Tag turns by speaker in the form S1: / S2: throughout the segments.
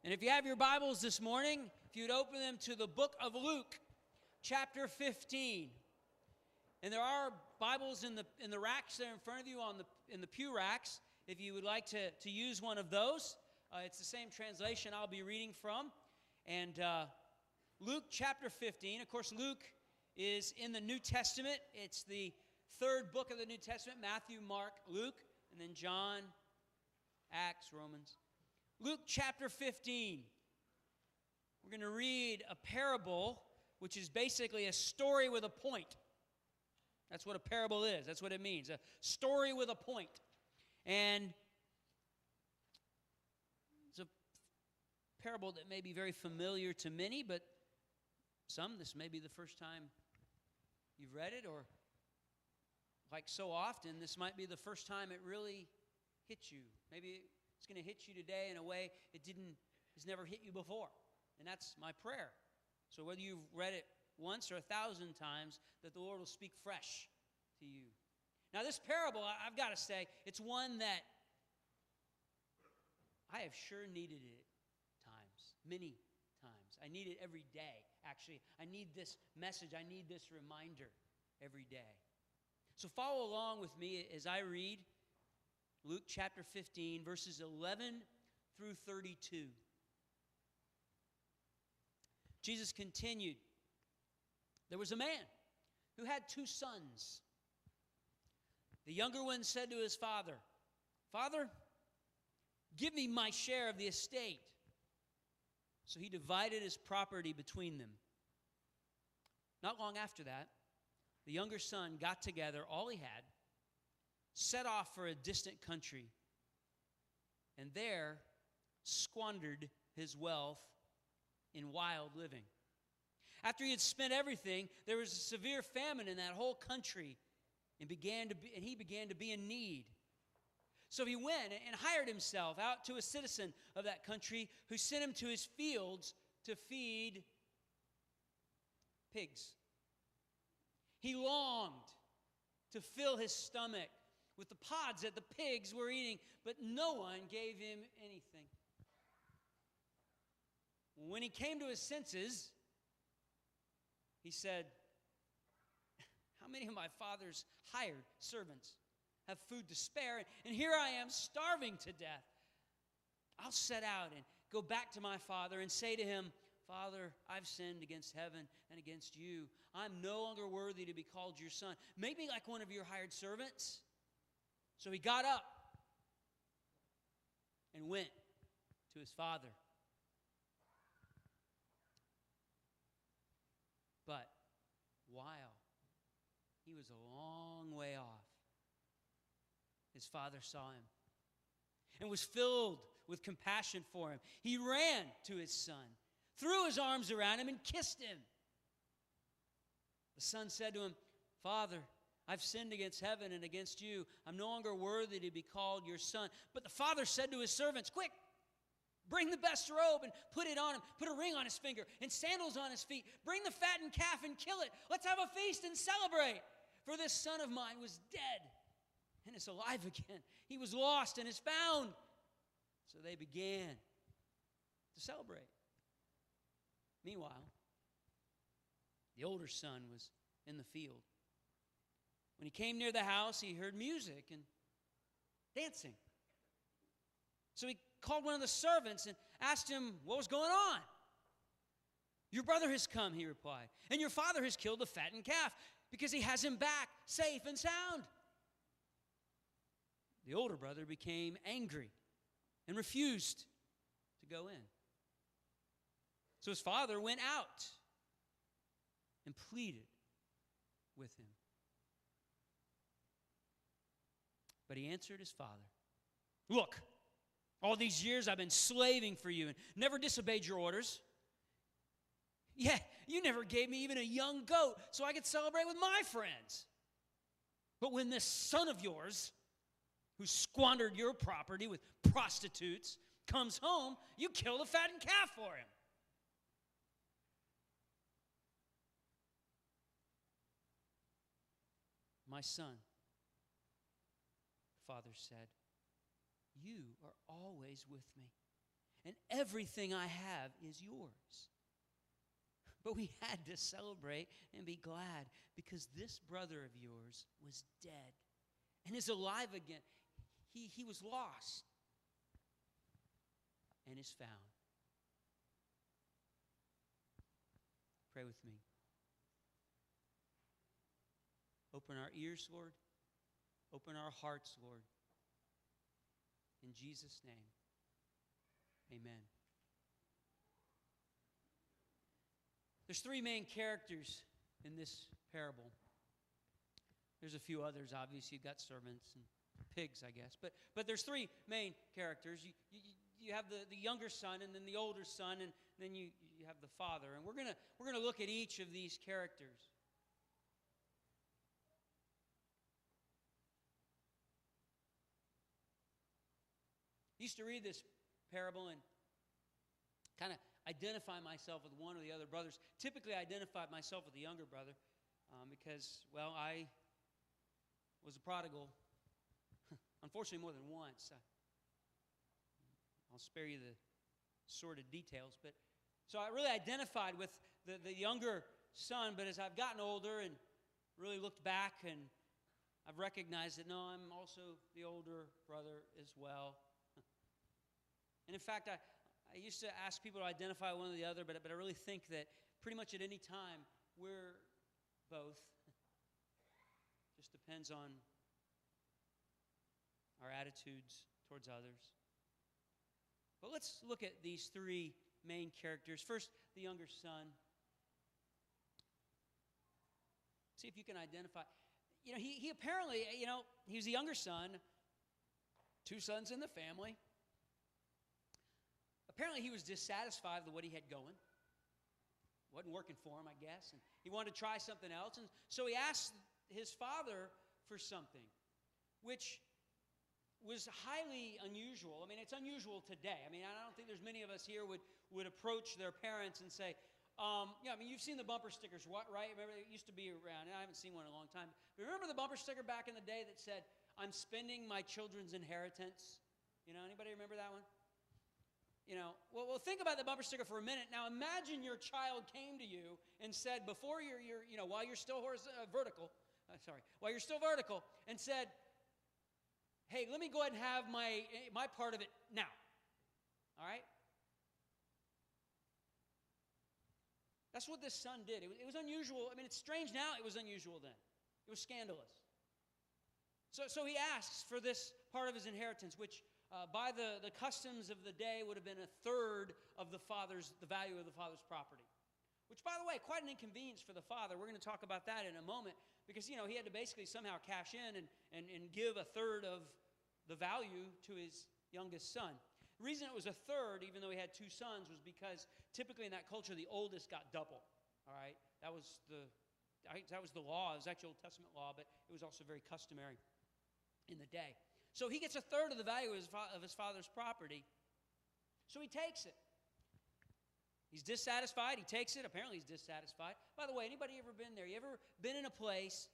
S1: And if you have your Bibles this morning, if you'd open them to the book of Luke, chapter 15. And there are Bibles in the racks there in front of you in the pew racks, if you would like to use one of those. It's the same translation I'll be reading from. And Luke chapter 15, of course, Luke is in the New Testament. It's the third book of the New Testament: Matthew, Mark, Luke, and then John, Acts, Romans. Luke chapter 15. We're going to read a parable, which is basically a story with a point. That's what a parable is. That's what it means. A story with a point. And it's a parable that may be very familiar to many, but some, this may be the first time you've read it, or like so often, this might be the first time it really hits you. Maybe it's going to hit you today in a way it's never hit you before. And that's my prayer. So whether you've read it once or 1,000 times, that the Lord will speak fresh to you. Now this parable, I've got to say, it's one that I have sure needed it times, many times. I need it every day, actually. I need this message. I need this reminder every day. So follow along with me as I read Luke chapter 15, verses 11 through 32. Jesus continued, "There was a man who had 2 sons. The younger one said to his father, 'Father, give me my share of the estate.' So he divided his property between them. Not long after that, the younger son got together all he had, set off for a distant country, and there squandered his wealth in wild living. After he had spent everything, there was a severe famine in that whole country, and he began to be in need. So he went and hired himself out to a citizen of that country, who sent him to his fields to feed pigs. He longed to fill his stomach with the pods that the pigs were eating, but no one gave him anything. When he came to his senses, he said, 'How many of my father's hired servants have food to spare, and here I am starving to death? I'll set out and go back to my father and say to him, Father, I've sinned against heaven and against you. I'm no longer worthy to be called your son. Make me like one of your hired servants.' So he got up and went to his father. But while he was a long way off, his father saw him and was filled with compassion for him. He ran to his son, threw his arms around him, and kissed him. The son said to him, 'Father, I've sinned against heaven and against you. I'm no longer worthy to be called your son.' But the father said to his servants, 'Quick, bring the best robe and put it on him. Put a ring on his finger and sandals on his feet. Bring the fattened calf and kill it. Let's have a feast and celebrate. For this son of mine was dead and is alive again. He was lost and is found.' So they began to celebrate. Meanwhile, the older son was in the field. When he came near the house, he heard music and dancing. So he called one of the servants and asked him what was going on. 'Your brother has come,' he replied, 'and your father has killed the fattened calf because he has him back safe and sound.' The older brother became angry and refused to go in. So his father went out and pleaded with him. But he answered his father, 'Look, all these years I've been slaving for you and never disobeyed your orders. Yet you never gave me even a young goat so I could celebrate with my friends. But when this son of yours, who squandered your property with prostitutes, comes home, you kill the fattened calf for him.' My son, the father said, you are always with me, and everything I have is yours. But we had to celebrate and be glad because this brother of yours was dead and is alive again. He was lost and is found. Pray with me. Open our ears, Lord. Open our hearts, Lord. In Jesus' name, amen. There's three main characters in this parable. There's a few others, obviously. You've got servants and pigs, I guess. But there's three main characters. You have the younger son, and then the older son, and then you have the father. And we're gonna look at each of these characters. I used to read this parable and kind of identify myself with one or the other brothers. Typically, I identified myself with the younger brother because, well, I was a prodigal, unfortunately more than once. I'll spare you the sordid details. But so I really identified with the younger son, but as I've gotten older and really looked back, and I've recognized that, no, I'm also the older brother as well. And in fact, I used to ask people to identify one or the other, but I really think that pretty much at any time, we're both. Just depends on our attitudes towards others. But let's look at these three main characters. First, the younger son. See if you can identify. He apparently, he was the younger son, two sons in the family. Apparently, he was dissatisfied with what he had going. Wasn't working for him, I guess. And he wanted to try something else. And so he asked his father for something, which was highly unusual. I mean, it's unusual today. I mean, I don't think there's many of us here would approach their parents and say, you've seen the bumper stickers, right? Remember, it used to be around, and I haven't seen one in a long time. But remember the bumper sticker back in the day that said, "I'm spending my children's inheritance"? Anybody remember that one? Well, think about the bumper sticker for a minute. Now, imagine your child came to you and said, before while you're still vertical, and said, "Hey, let me go ahead and have my part of it now." All right? That's what this son did. It was unusual. I mean, it's strange now. It was unusual then. It was scandalous. So he asks for this part of his inheritance, which by the customs of the day would have been a third of the value of the father's property. Which, by the way, quite an inconvenience for the father. We're going to talk about that in a moment because, he had to basically somehow cash in and give a third of the value to his youngest son. The reason it was a third, even though he had two sons, was because typically in that culture, the oldest got double. All right? That was the law. It was actually Old Testament law, but it was also very customary in the day. So he gets a third of the value of his father's property. So he takes it. He's dissatisfied. He takes it. Apparently he's dissatisfied. By the way, anybody ever been there? You ever been in a place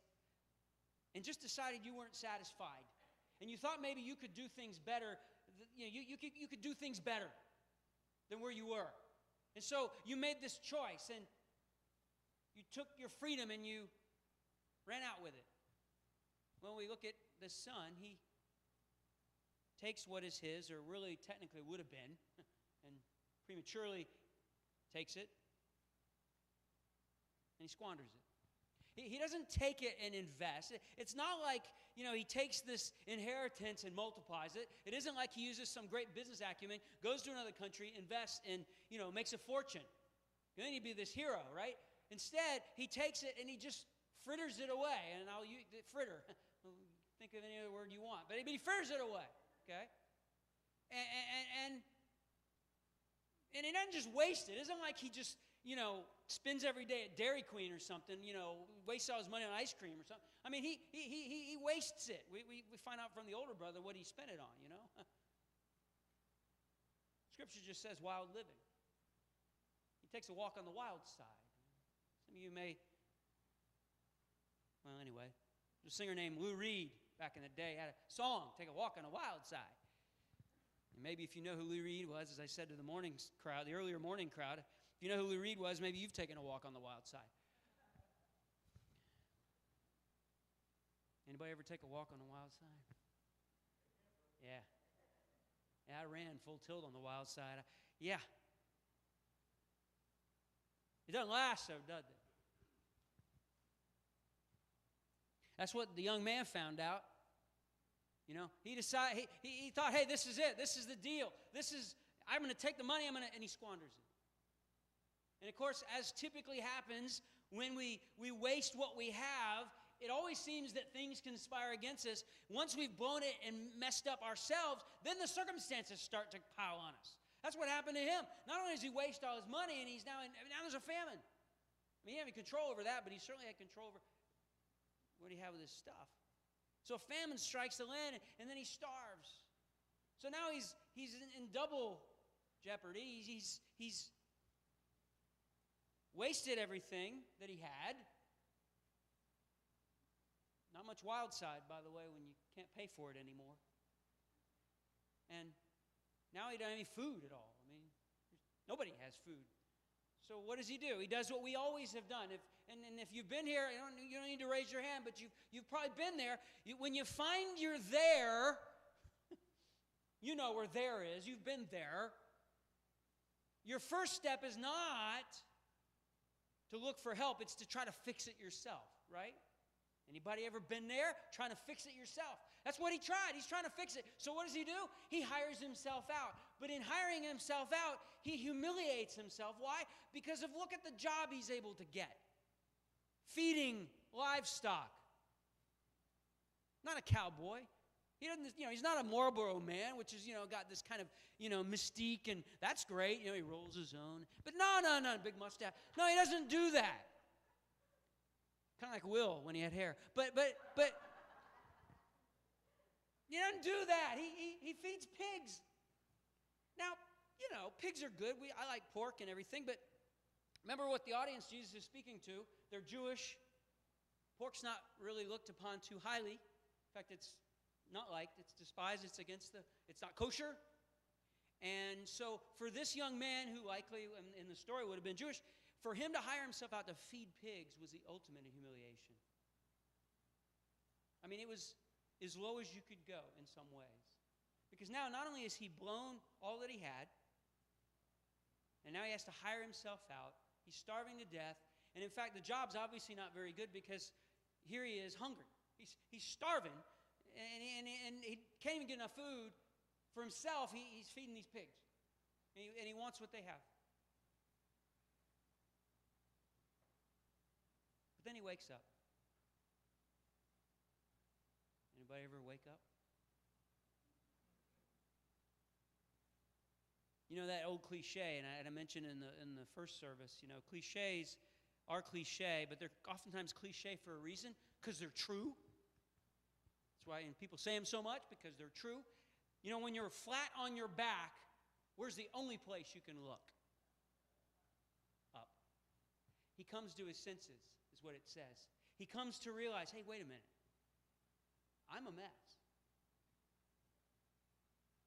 S1: and just decided you weren't satisfied? And you thought maybe you could do things better. You could do things better than where you were. And so you made this choice and you took your freedom and you ran out with it. When we look at the son, he takes what is his, or really technically would have been, and prematurely takes it, and he squanders it. He doesn't take it and invest. It's not like, he takes this inheritance and multiplies it. It isn't like he uses some great business acumen, goes to another country, invests, and, makes a fortune. And then he'd be this hero, right? Instead, he takes it and he just fritters it away. And I'll use fritter. Think of any other word you want. But he fritters it away. Okay? And he doesn't just waste it. It isn't like he just, spends every day at Dairy Queen or something, wastes all his money on ice cream or something. I mean, he wastes it. We find out from the older brother what he spent it on, Scripture just says wild living. He takes a walk on the wild side. Some of you anyway, there's a singer named Lou Reed back in the day had a song, "Take a Walk on the Wild Side." And maybe if you know who Lou Reed was, as I said to the morning crowd, the earlier morning crowd, if you know who Lou Reed was, maybe you've taken a walk on the wild side. Anybody ever take a walk on the wild side? Yeah. Yeah, I ran full tilt on the wild side. Yeah. It doesn't last, though, does it? That's what the young man found out. You know, he decided, he thought, hey, this is it. This is the deal. I'm going to take the money, and he squanders it. And of course, as typically happens, when we waste what we have, it always seems that things conspire against us. Once we've blown it and messed up ourselves, then the circumstances start to pile on us. That's what happened to him. Not only does he waste all his money, and now there's a famine. I mean, he didn't have control over that, but he certainly had control over what he had with his stuff. So a famine strikes the land, and then he starves. So now he's in double jeopardy. He's wasted everything that he had. Not much wild side, by the way, when you can't pay for it anymore. And now he doesn't have any food at all. I mean, nobody has food. So what does he do? He does what we always have done. And if you've been here, you don't need to raise your hand, but you've probably been there. When you find you're there, you know where there is. You've been there. Your first step is not to look for help. It's to try to fix it yourself, right? Anybody ever been there trying to fix it yourself? That's what he tried. He's trying to fix it. So what does he do? He hires himself out. But in hiring himself out, he humiliates himself. Why? Because look at the job he's able to get. Feeding livestock. Not a cowboy. He doesn't, he's not a Marlboro man, which is, got this kind of, mystique, and that's great. He rolls his own. But no, big mustache. No, he doesn't do that. Kind of like Will when he had hair. But he doesn't do that. He feeds pigs. Now, pigs are good. I like pork and everything, but remember what the audience Jesus is speaking to. They're Jewish. Pork's not really looked upon too highly. In fact, it's not liked. It's despised. It's not kosher. And so for this young man who likely in the story would have been Jewish, for him to hire himself out to feed pigs was the ultimate humiliation. I mean, it was as low as you could go in some ways. Because now not only has he blown all that he had, and now he has to hire himself out. He's starving to death. And in fact, the job's obviously not very good because here he is hungry. He's starving, and he can't even get enough food for himself. He's feeding these pigs. And he wants what they have. But then he wakes up. Anybody ever wake up? That old cliche, and I mentioned in the first service, cliches are cliche, but they're oftentimes cliche for a reason, because they're true. That's why people say them so much, because they're true. When you're flat on your back, where's the only place you can look? Up. He comes to his senses, is what it says. He comes to realize, hey, wait a minute. I'm a mess.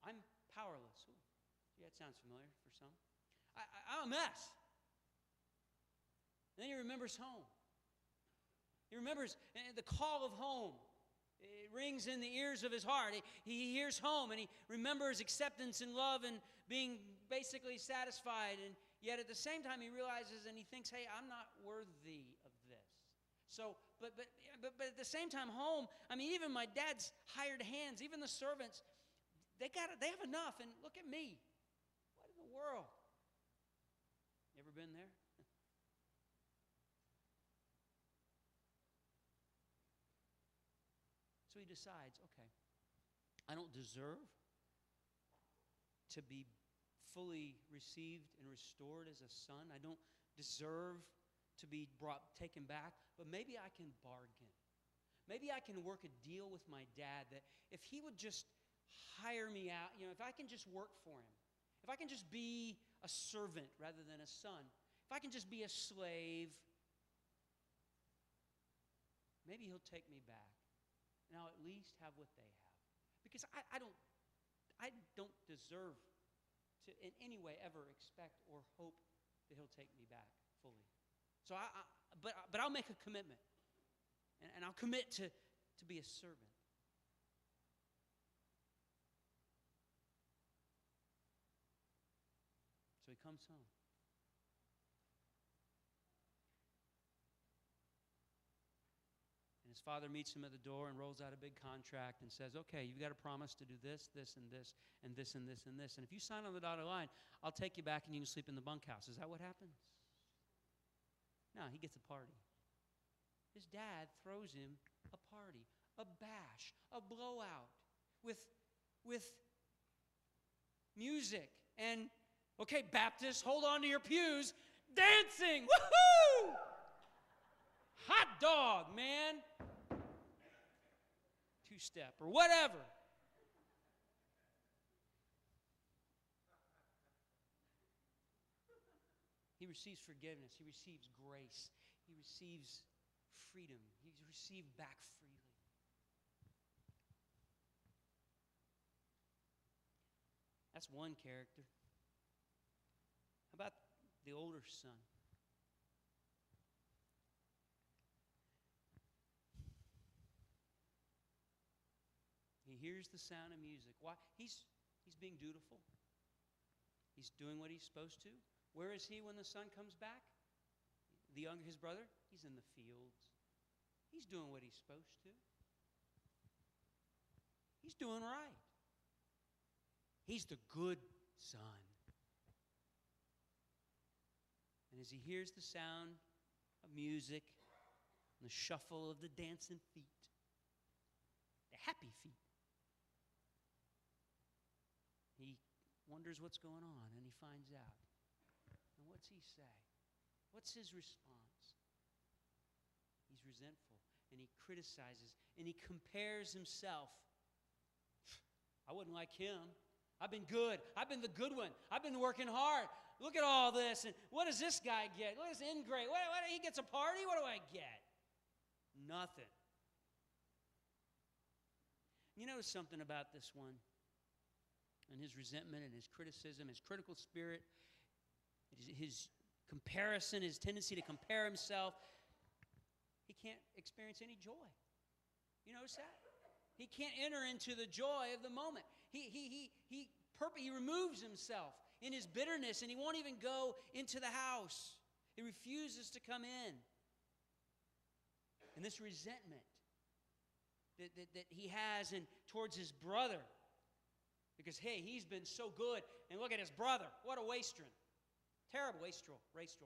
S1: I'm powerless. Ooh, yeah, it sounds familiar for some. I'm a mess. And then he remembers home. He remembers the call of home. It rings in the ears of his heart. He hears home, and he remembers acceptance and love and being basically satisfied. And yet at the same time, he realizes and he thinks, hey, I'm not worthy of this. So, but at the same time, home, I mean, even my dad's hired hands, even the servants, they have enough. And look at me. What in the world? You ever been there? So he decides, okay, I don't deserve to be fully received and restored as a son. I don't deserve to be taken back, but maybe I can bargain. Maybe I can work a deal with my dad that if he would just hire me out, if I can just work for him, if I can just be a servant rather than a son, if I can just be a slave, maybe he'll take me back. And I'll at least have what they have. Because I I don't deserve to in any way ever expect or hope that he'll take me back fully. So but I'll make a commitment. And I'll commit to be a servant. So he comes home. And his father meets him at the door and rolls out a big contract and says, okay, you've got to promise to do this, this, and this, and this, and this, and this. And if you sign on the dotted line, I'll take you back and you can sleep in the bunkhouse. Is that what happens? No, he gets a party. His dad throws him a party, a bash, a blowout with music. And, okay, Baptists, hold on to your pews. Dancing! Woohoo! Hot dog, man. Two-step or whatever. He receives forgiveness. He receives grace. He receives freedom. He's received back freely. That's one character. How about the older son? He hears the sound of music. Why? He's being dutiful. He's doing what he's supposed to. Where is he when the son comes back? His brother, he's in the fields. He's doing what he's supposed to. He's doing right. He's the good son. And as he hears the sound of music and the shuffle of the dancing feet, the happy feet, he wonders what's going on, and he finds out. And what's he say? What's his response? He's resentful, and he criticizes, and he compares himself. I wouldn't like him. I've been good. I've been the good one. I've been working hard. Look at all this. And what does this guy get? Look at this ingrate. What, he gets a party? What do I get? Nothing. You notice something about this one, and his resentment and his criticism, his critical spirit, his comparison, his tendency to compare himself. He can't experience any joy. You notice that? He can't enter into the joy of the moment. He removes himself in his bitterness, and he won't even go into the house. He refuses to come in. And this resentment that he has towards his brother, because, hey, he's been so good, and look at his brother. What a wastrel. Terrible wastrel.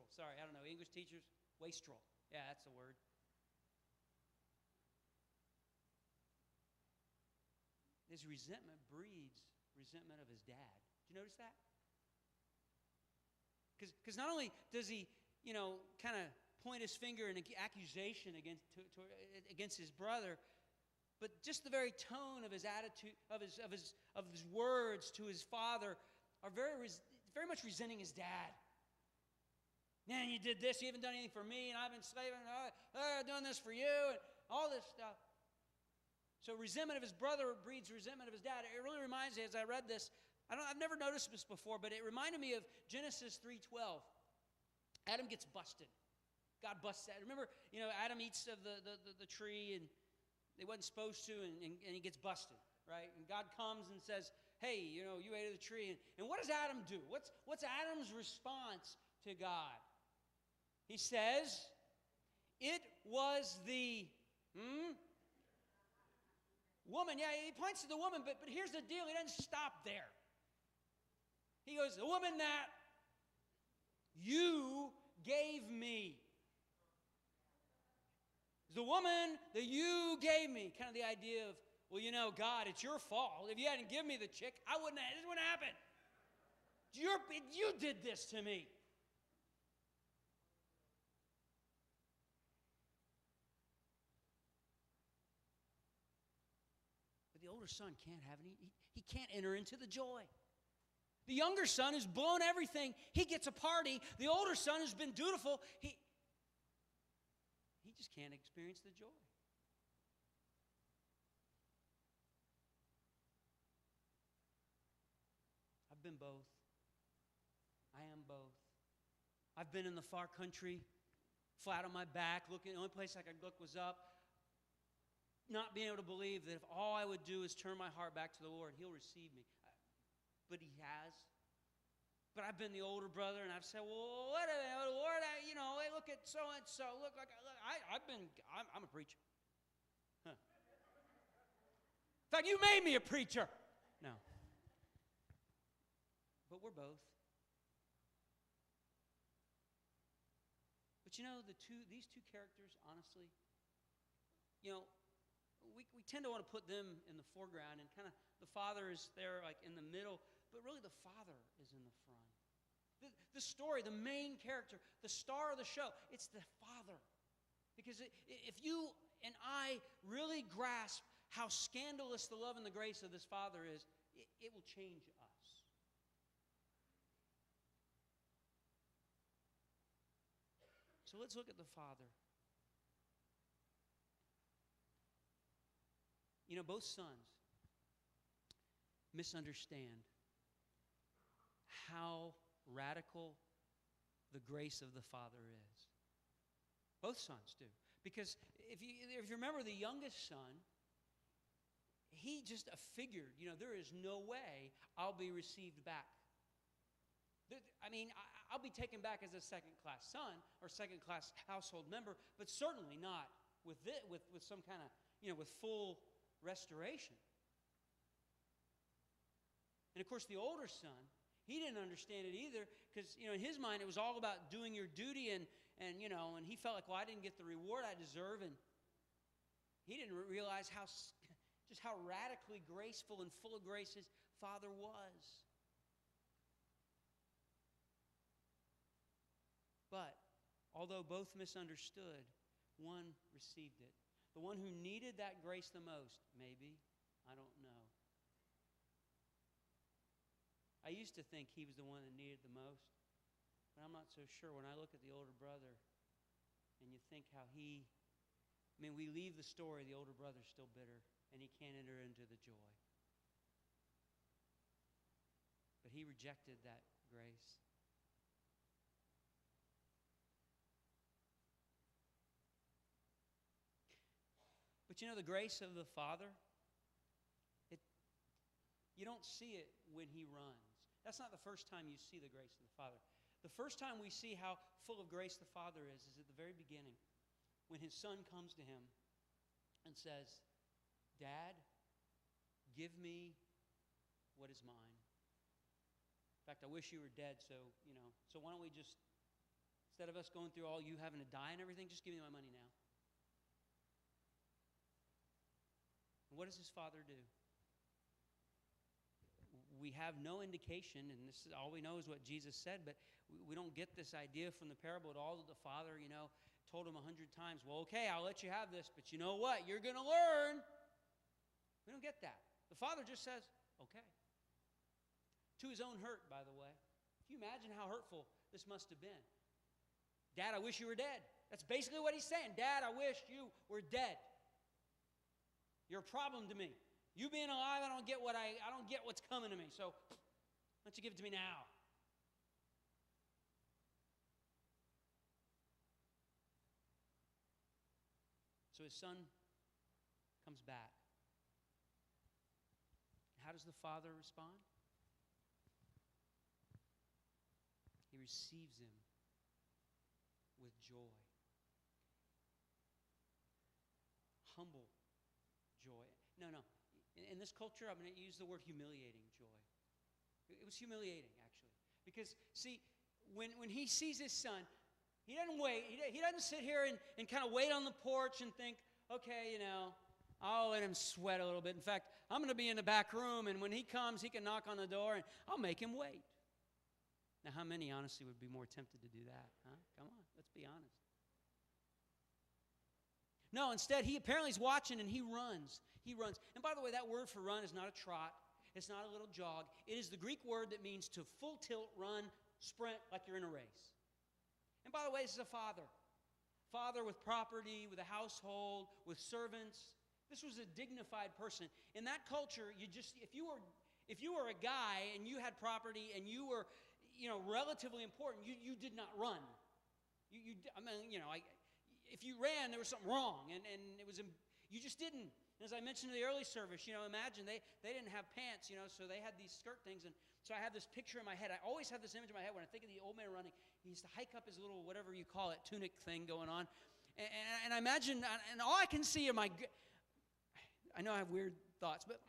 S1: Sorry, I don't know. English teachers? Wastrel. Yeah, that's the word. This resentment breeds resentment of his dad. Did you notice that? Because not only does he, kind of point his finger in accusation against his brother, but just the very tone of his attitude, of his words to his father, are very much resenting his dad. Man, you did this. You haven't done anything for me, and I've been slaving. I've done this for you, and all this stuff. So resentment of his brother breeds resentment of his dad. It really reminds me, as I read this, I've never noticed this before, but it reminded me of Genesis 3:12. Adam gets busted. God busts Adam. Remember, Adam eats of the tree, and they wasn't supposed to, and he gets busted, right? And God comes and says, hey, you ate of the tree. And what does Adam do? What's Adam's response to God? He says, it was the woman. Yeah, he points to the woman, but here's the deal. He doesn't stop there. He goes, the woman that you gave me. The woman that you gave me. Kind of the idea of, well, God, it's your fault. If you hadn't given me the chick, this wouldn't happen. You did this to me. But the older son can't have any. He can't enter into the joy. The younger son who's blown everything, he gets a party. The older son who's been dutiful, he just can't experience the joy. I've been both. I am both. I've been in the far country, flat on my back, looking, the only place I could look was up, not being able to believe that if all I would do is turn my heart back to the Lord, He'll receive me. But He has. But I've been the older brother, and I've said, well, what, Lord, hey, look at so-and-so. I'm a preacher. Huh. In fact, you made me a preacher. No. But we're both. But these two characters, honestly, we tend to want to put them in the foreground, and kind of the father is there like in the middle, but really the father is in the front. The story, the main character, the star of the show, it's the father. Because if you and I really grasp how scandalous the love and the grace of this father is, it will change us. So let's look at the father. Both sons misunderstand how radical the grace of the Father is. Both sons do. Because if you remember the youngest son, he just figured, there is no way I'll be received back. I'll be taken back as a second-class son or second-class household member, but certainly not with some kind of, with full restoration. And of course, the older son, he didn't understand it either, because in his mind it was all about doing your duty, and he felt like, well, I didn't get the reward I deserve, and he didn't realize how radically graceful and full of grace his father was. But although both misunderstood, one received it. The one who needed that grace the most, maybe, I don't know. I used to think he was the one that needed the most, but I'm not so sure. When I look at the older brother, and you think how we leave the story, the older brother's still bitter, and he can't enter into the joy. But he rejected that grace. But the grace of the Father, you don't see it when He runs. That's not the first time you see the grace of the Father. The first time we see how full of grace the Father is at the very beginning, when His Son comes to Him and says, Dad, give me what is mine. In fact, I wish you were dead, so why don't we just, instead of us going through all you having to die and everything, just give me my money now. And what does his father do? We have no indication, and this is all we know is what Jesus said, but we don't get this idea from the parable at all that the father, told him 100 times, well, okay, I'll let you have this, but you know what? You're going to learn. We don't get that. The father just says, okay. To his own hurt, by the way. Can you imagine how hurtful this must have been? Dad, I wish you were dead. That's basically what he's saying. Dad, I wish you were dead. You're a problem to me. You being alive, I don't get what's coming to me. So, why don't you give it to me now? So his son comes back. How does the father respond? He receives him with joy. Humble joy. No. In this culture, I'm going to use the word humiliating joy. It was humiliating, actually. Because, see, when he sees his son, he doesn't wait. He doesn't sit here and kind of wait on the porch and think, okay, I'll let him sweat a little bit. In fact, I'm going to be in the back room, and when he comes, he can knock on the door, and I'll make him wait. Now, how many, honestly, would be more tempted to do that? Huh? Come on, let's be honest. No, instead, he apparently is watching, and he runs. He runs. And by the way, that word for run is not a trot. It's not a little jog. It is the Greek word that means to full tilt, run, sprint like you're in a race. And by the way, this is a father. Father with property, with a household, with servants. This was a dignified person. In that culture, if you If you were a guy and you had property and you were, relatively important, you did not run. If you ran, there was something wrong, and you just didn't. As I mentioned in the early service, imagine they didn't have pants, so they had these skirt things. And so I have this picture in my head. I always have this image in my head when I think of the old man running. He used to hike up his little, whatever you call it, tunic thing going on. And I imagine, and all I can see are I know I have weird thoughts, but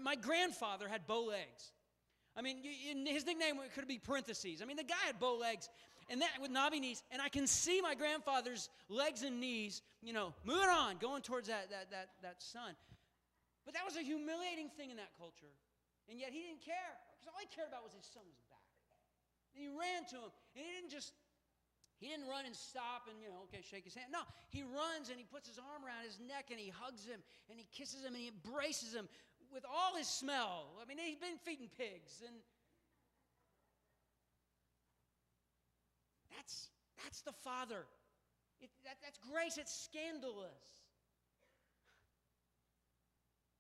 S1: my grandfather had bow legs. I mean, his nickname could be parentheses. I mean, the guy had bow legs. And that with knobby knees, and I can see my grandfather's legs and knees, moving on, going towards that sun. But that was a humiliating thing in that culture. And yet he didn't care, because all he cared about was his son was back. And he ran to him, and he didn't run and stop and, shake his hand. No, he runs and he puts his arm around his neck and he hugs him and he kisses him and he embraces him with all his smell. I mean, he's been feeding pigs, and That's the Father. That's grace. It's scandalous.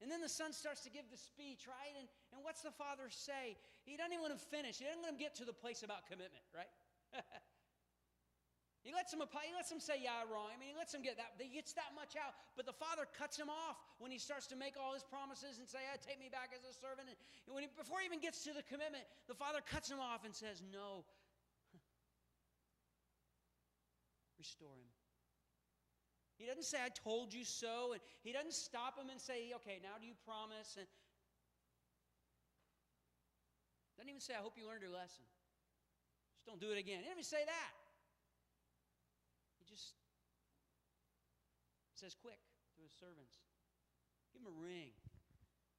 S1: And then the Son starts to give the speech, right? And what's the Father say? He doesn't even let him finish. He doesn't let him get to the place about commitment, right? He lets him say, yeah, wrong. I mean, he lets him get that. He gets that much out. But the Father cuts him off when he starts to make all his promises and say, take me back as a servant. And before he even gets to the commitment, the Father cuts him off and says, no. Restore him. He doesn't say, I told you so. And he doesn't stop him and say, okay, now do you promise? And doesn't even say, I hope you learned your lesson. Just don't do it again. He doesn't even say that. He just says, quick, to his servants. Give him a ring.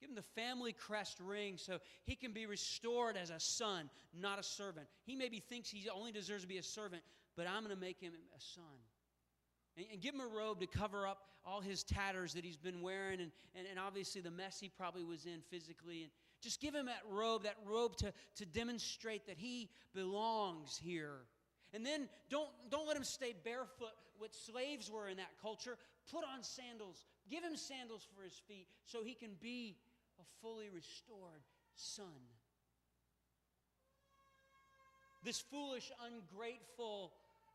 S1: Give him the family crest ring so he can be restored as a son, not a servant. He maybe thinks he only deserves to be a servant, but I'm going to make him a son. And give him a robe to cover up all his tatters that he's been wearing and obviously the mess he probably was in physically. And just give him that robe to demonstrate that he belongs here. And then don't let him stay barefoot, what slaves were in that culture. Put on sandals. Give him sandals for his feet so he can be a fully restored son. This foolish, ungrateful,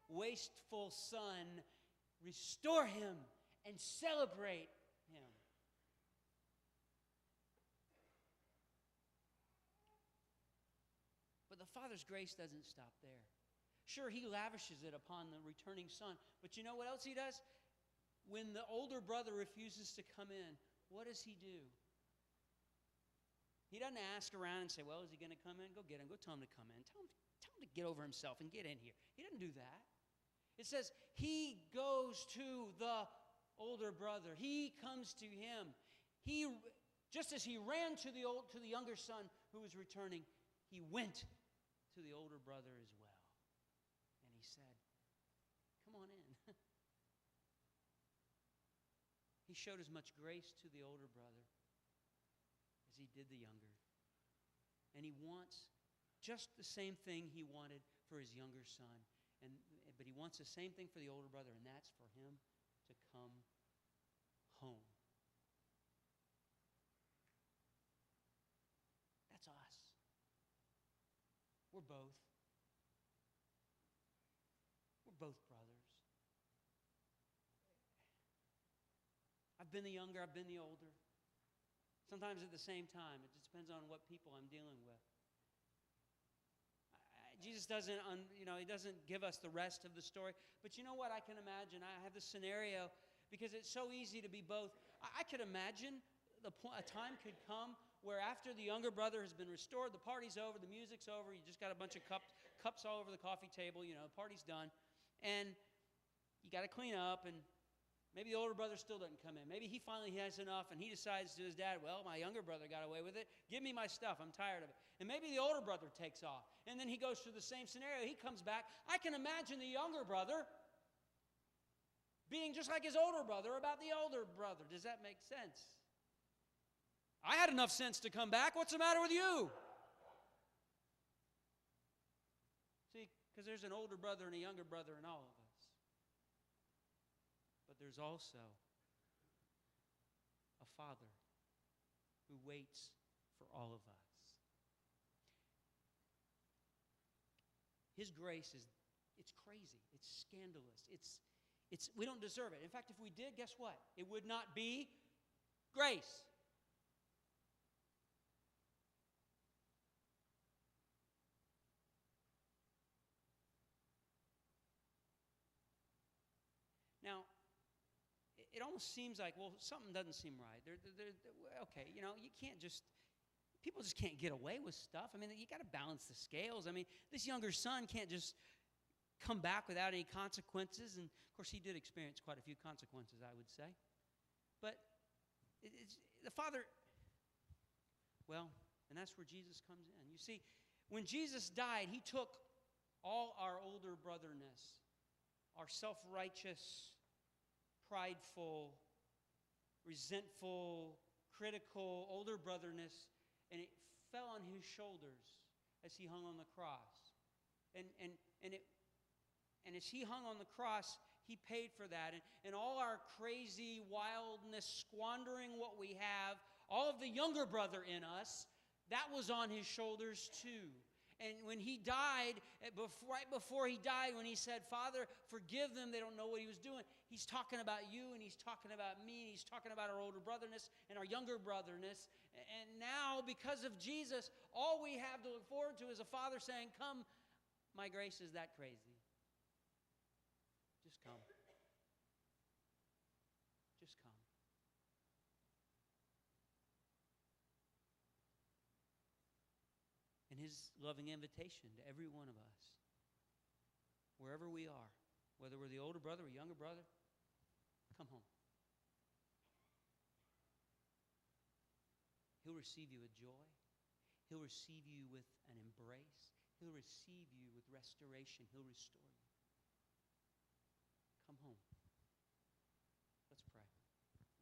S1: wasteful son, restore him and celebrate him. But the Father's grace doesn't stop there. Sure, he lavishes it upon the returning son, but you know what else he does? When the older brother refuses to come in, what does he do? He doesn't ask around and say, well, is he going to come in? Go get him. Go tell him to come in. Tell him to get over himself and get in here. He doesn't do that. It says he goes to the older brother. He comes to him. Just as he ran to the younger son who was returning, he went to the older brother as well. And he said, come on in. He showed as much grace to the older brother as he did the younger. And he wants just the same thing he wanted for his younger son. But he wants the same thing for the older brother, and that's for him to come home. That's us. We're both. We're both brothers. I've been the younger, I've been the older. Sometimes at the same time. It just depends on what people I'm dealing with. Jesus doesn't, he doesn't give us the rest of the story. But you know what I can imagine? I have this scenario because it's so easy to be both. I could imagine a time could come where after the younger brother has been restored, the party's over, the music's over, you just got a bunch of cups all over the coffee table, the party's done. And you got to clean up, and maybe the older brother still doesn't come in. Maybe he finally has enough, and he decides to his dad, well, my younger brother got away with it. Give me my stuff. I'm tired of it. And maybe the older brother takes off. And then he goes through the same scenario. He comes back. I can imagine the younger brother being just like his older brother about the older brother. Does that make sense? I had enough sense to come back. What's the matter with you? See, because there's an older brother and a younger brother in all of us. But there's also a Father who waits for all of us. His grace it's crazy. It's scandalous. We don't deserve it. In fact, if we did, guess what? It would not be grace. Now, it almost seems like, well, something doesn't seem right. Okay, you can't people just can't get away with stuff. I mean, you got to balance the scales. I mean, this younger son can't just come back without any consequences. And, of course, he did experience quite a few consequences, I would say. But the father, well, and that's where Jesus comes in. You see, when Jesus died, he took all our older brotherness, our self-righteous, prideful, resentful, critical, older brotherness, and it fell on his shoulders as he hung on the cross. And as he hung on the cross, he paid for that. And all our crazy wildness, squandering what we have, all of the younger brother in us, that was on his shoulders too. And when he died, right before he died, when he said, Father, forgive them, they don't know what he was doing, he's talking about you, and he's talking about me, and he's talking about our older brotherness and our younger brotherness. And now, because of Jesus, all we have to look forward to is a father saying, come, my grace is that crazy. Just come. Just come. And his loving invitation to every one of us, wherever we are, whether we're the older brother or younger brother, come home. He'll receive you with joy. He'll receive you with an embrace. He'll receive you with restoration. He'll restore you.